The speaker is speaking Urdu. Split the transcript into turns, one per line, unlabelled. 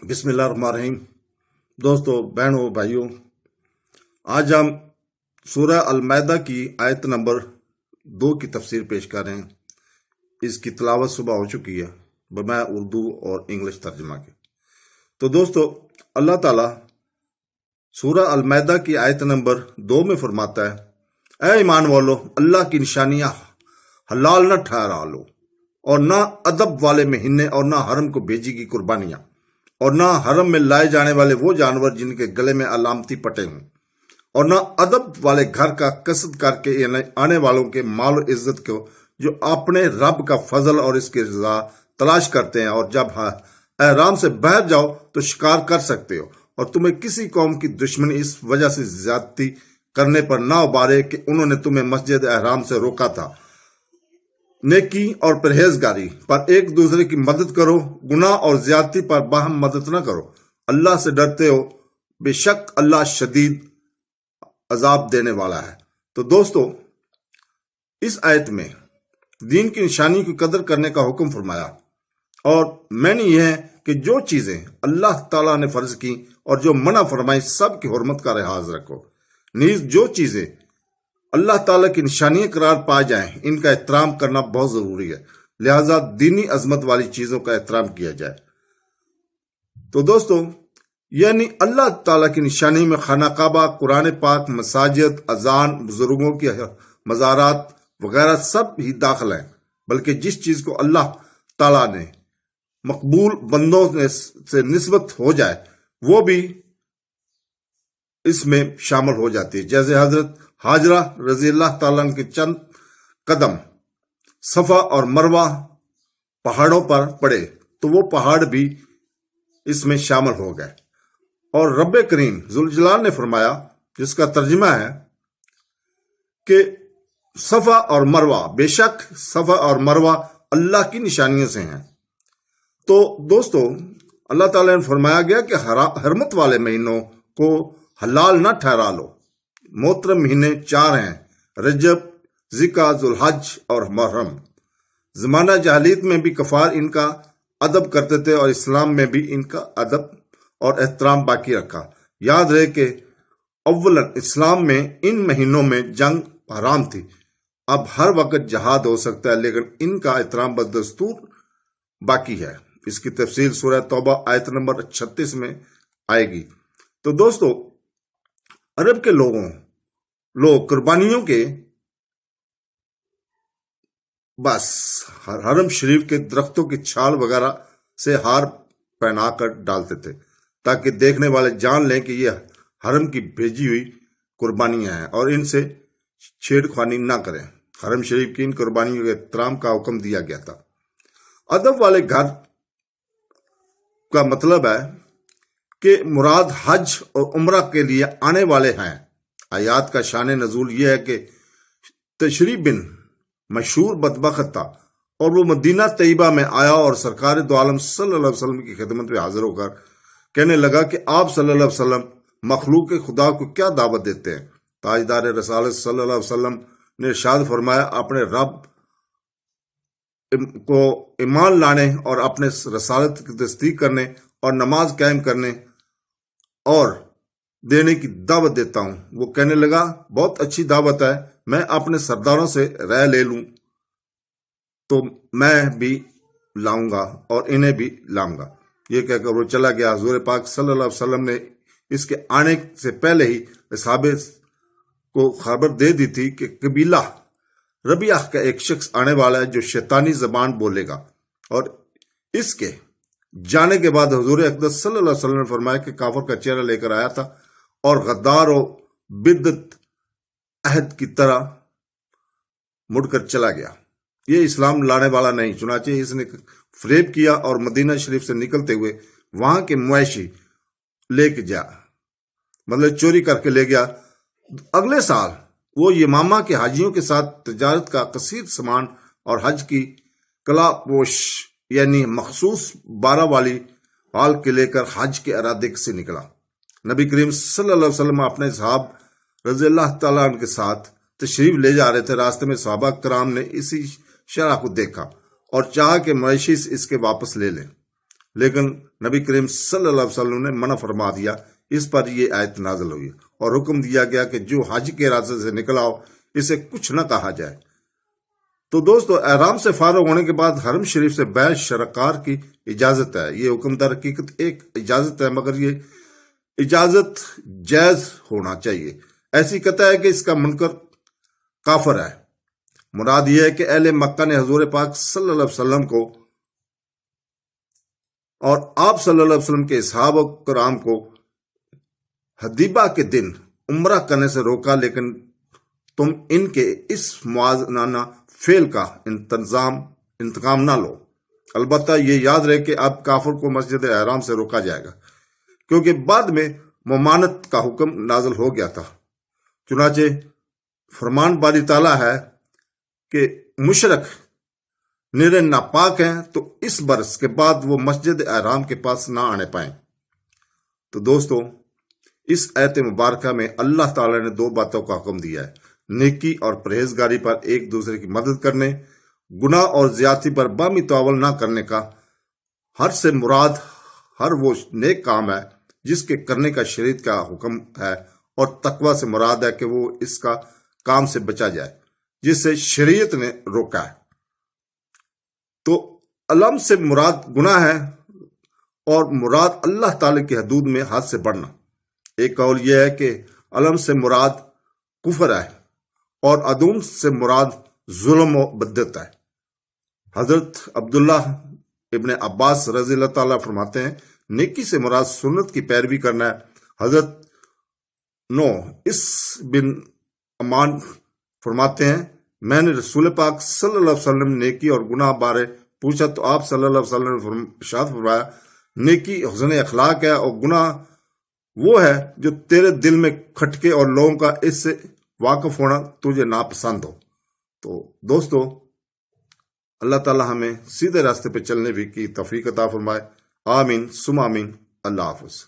بسم اللہ الرحمن الرحیم۔ دوستو، بہنوں، بھائیوں، آج ہم سورہ المائدہ کی آیت نمبر 2 کی تفسیر پیش کر رہے ہیں۔ اس کی تلاوت صبح ہو چکی ہے بمع اردو اور انگلش ترجمہ کے۔ تو دوستو، اللہ تعالیٰ سورہ المائدہ کی آیت نمبر 2 میں فرماتا ہے، اے ایمان والو، اللہ کی نشانیاں حلال نہ ٹھہرا لو، اور نہ ادب والے مہینے اور نہ حرم کو بھیجی گی قربانیاں، اور نہ حرم میں لائے جانے والے وہ جانور جن کے گلے میں علامتی پٹے ہوں، اور نہ ادب والے گھر کا قصد کر کے آنے والوں کے مال و عزت کو جو اپنے رب کا فضل اور اس کی رضا تلاش کرتے ہیں، اور جب احرام سے باہر جاؤ تو شکار کر سکتے ہو، اور تمہیں کسی قوم کی دشمنی اس وجہ سے زیادتی کرنے پر نہ ابھارے کہ انہوں نے تمہیں مسجد احرام سے روکا تھا۔ نیکی اور پرہیزگاری پر ایک دوسرے کی مدد کرو، گناہ اور زیادتی پر باہم مدد نہ کرو، اللہ سے ڈرتے ہو، بے شک اللہ شدید عذاب دینے والا ہے۔ تو دوستو، اس آیت میں دین کی نشانی کی قدر کرنے کا حکم فرمایا، اور معنی یہ ہے کہ جو چیزیں اللہ تعالیٰ نے فرض کی اور جو منع فرمائی، سب کی حرمت کا لحاظ رکھو۔ نیز جو چیزیں اللہ تعالیٰ کی نشانیاں قرار پا جائیں، ان کا احترام کرنا بہت ضروری ہے، لہذا دینی عظمت والی چیزوں کا احترام کیا جائے۔ تو دوستو، یعنی اللہ تعالیٰ کی نشانی میں خانہ کعبہ، قرآن پاک، مساجد، اذان، بزرگوں کی مزارات وغیرہ سب ہی داخل ہیں، بلکہ جس چیز کو اللہ تعالیٰ نے مقبول بندوں سے نسبت ہو جائے وہ بھی اس میں شامل ہو جاتی ہے۔ جیسے حضرت حاجرہ رضی اللہ تعالیٰ عنہ کے چند قدم صفا اور مروہ پہاڑوں پر پڑے تو وہ پہاڑ بھی اس میں شامل ہو گئے، اور رب کریم ذوالجلال نے فرمایا، جس کا ترجمہ ہے کہ صفا اور مروہ، بے شک صفا اور مروہ اللہ کی نشانیوں سے ہیں۔ تو دوستو، اللہ تعالیٰ نے فرمایا گیا کہ حرمت والے مہینوں کو حلال نہ ٹھہرا لو۔ محترم مہینے 4 ہیں، رجب، ذی-القعدہ، ذوالحج اور محرم۔ زمانہ جاہلیت میں بھی کفار ان کا ادب کرتے تھے، اور اسلام میں بھی ان کا ادب اور احترام باقی رکھا۔ یاد رہے کہ اولاً اسلام میں ان مہینوں میں جنگ حرام تھی۔ اب ہر وقت جہاد ہو سکتا ہے، لیکن ان کا احترام بدستور باقی ہے۔ اس کی تفصیل سورہ توبہ آیت نمبر 36 میں آئے گی۔ تو دوستو، عرب کے لوگ قربانیوں کے بس حرم شریف کے درختوں کی چھال وغیرہ سے ہار پہنا کر ڈالتے تھے، تاکہ دیکھنے والے جان لیں کہ یہ حرم کی بھیجی ہوئی قربانیاں ہیں، اور ان سے چھیڑ خوانی نہ کریں۔ حرم شریف کی ان قربانیوں کے احترام کا حکم دیا گیا تھا۔ ادب والے گھر کا مطلب ہے کہ مراد حج اور عمرہ کے لیے آنے والے ہیں۔ آیات کا شان نزول یہ ہے کہ تشریح بن مشہور بدبخت تھا، اور وہ مدینہ طیبہ میں آیا اور سرکار دو عالم صلی اللہ علیہ وسلم کی خدمت میں حاضر ہو کر کہنے لگا کہ آپ صلی اللہ علیہ وسلم مخلوق کے خدا کو کیا دعوت دیتے ہیں؟ تاجدار رسالت صلی اللہ علیہ وسلم نے ارشاد فرمایا، اپنے رب کو ایمان لانے اور اپنے رسالت کی تصدیق کرنے اور نماز قائم کرنے اور دینے کی دعوت دیتا ہوں۔ وہ کہنے لگا، بہت اچھی دعوت ہے، میں اپنے سرداروں سے رائے لے لوں تو میں بھی لاؤں گا اور انہیں بھی لاؤں گا۔ یہ کہہ کر وہ چلا گیا۔ حضور پاک صلی اللہ علیہ وسلم نے اس کے آنے سے پہلے ہی اصحاب کو خبر دے دی تھی کہ قبیلہ ربیعہ کا ایک شخص آنے والا ہے جو شیطانی زبان بولے گا، اور اس کے جانے کے بعد حضور اقدس صلی اللہ علیہ وسلم نے فرمایا کہ کافر کا چہرہ لے کر آیا تھا، اور غدار و بدت عہد کی طرح مڑ کر چلا گیا۔ یہ اسلام لانے والا نہیں، چنانچہ اس نے فریب کیا اور مدینہ شریف سے نکلتے ہوئے وہاں کے مویشی لے کے مطلب چوری کر کے لے گیا۔ اگلے سال وہ یمامہ کے حاجیوں کے ساتھ تجارت کا کثیر سامان اور حج کی کلا پوش یعنی مخصوص بارہ والی پال کے لے کر حج کے ارادے سے نکلا۔ نبی کریم صلی اللہ علیہ وسلم اپنے صحاب رضی اللہ تعالیٰ عنہ کے ساتھ تشریف لے جا رہے تھے۔ راستے میں صحابہ کرام نے اسی شرح کو دیکھا اور چاہا کہ مویشی اس کے واپس لے لیں۔ لیکن نبی کریم صلی اللہ علیہ وسلم نے منع فرما دیا. اس پر یہ آیت نازل ہوئی اور حکم دیا گیا کہ جو حج کے ارادے سے نکلا ہو اسے کچھ نہ کہا جائے. تو دوستو، احرام سے فارغ ہونے کے بعد حرم شریف سے بیع شرکار کی اجازت ہے. یہ حکم در حقیقت ایک اجازت ہے، مگر یہ اجازت جائز ہونا چاہیے. ایسی قطع ہے کہ اس کا منکر کافر ہے. مراد یہ ہے کہ اہل مکہ نے حضور پاک صلی اللہ علیہ وسلم کو اور آپ صلی اللہ علیہ وسلم کے صحابہ کرام کو حدیبہ کے دن عمرہ کرنے سے روکا، لیکن تم ان کے اس موازنانہ فعل کا انتقام نہ لو. البتہ یہ یاد رہے کہ اب کافر کو مسجد احرام سے روکا جائے گا، کیونکہ بعد میں ممانعت کا حکم نازل ہو گیا تھا. چنانچہ فرمان باری تعالیٰ ہے کہ مشرک نرے ناپاک ہیں تو اس برس کے بعد وہ مسجد احرام کے پاس نہ آنے پائیں. تو دوستو، اس آیت مبارکہ میں اللہ تعالیٰ نے دو باتوں کا حکم دیا ہے: نیکی اور پرہیزگاری پر ایک دوسرے کی مدد کرنے، گناہ اور زیادتی پر باہمی تعاون نہ کرنے کا. ہر سے مراد ہر وہ نیک کام ہے جس کے کرنے کا شریعت کا حکم ہے، اور تقوی سے مراد ہے کہ وہ اس کا کام سے بچا جائے جس سے شریعت نے روکا ہے. تو علم سے مراد گناہ ہے اور مراد اللہ تعالی کی حدود میں حد سے بڑھنا. ایک قول یہ ہے کہ علم سے مراد کفر ہے اور عدوم سے مراد ظلم و بدعت ہے. حضرت عبداللہ ابن عباس رضی اللہ تعالیٰ فرماتے ہیں نیکی سے مراد سنت کی پیروی کرنا ہے. حضرت اس بن امان فرماتے ہیں میں نے رسول پاک صلی اللہ علیہ وسلم نیکی اور گناہ بارے پوچھا تو آپ صلی اللہ علیہ وسلم نے ارشاد فرمایا نیکی حسن اخلاق ہے اور گناہ وہ ہے جو تیرے دل میں کھٹکے اور لوگوں کا اس سے واقف ہونا تجھے ناپسند ہو. تو دوستو، اللہ تعالی ہمیں سیدھے راستے پہ چلنے کی توفیق عطا فرمائے. آمین ثم آمین. اللہ حافظ.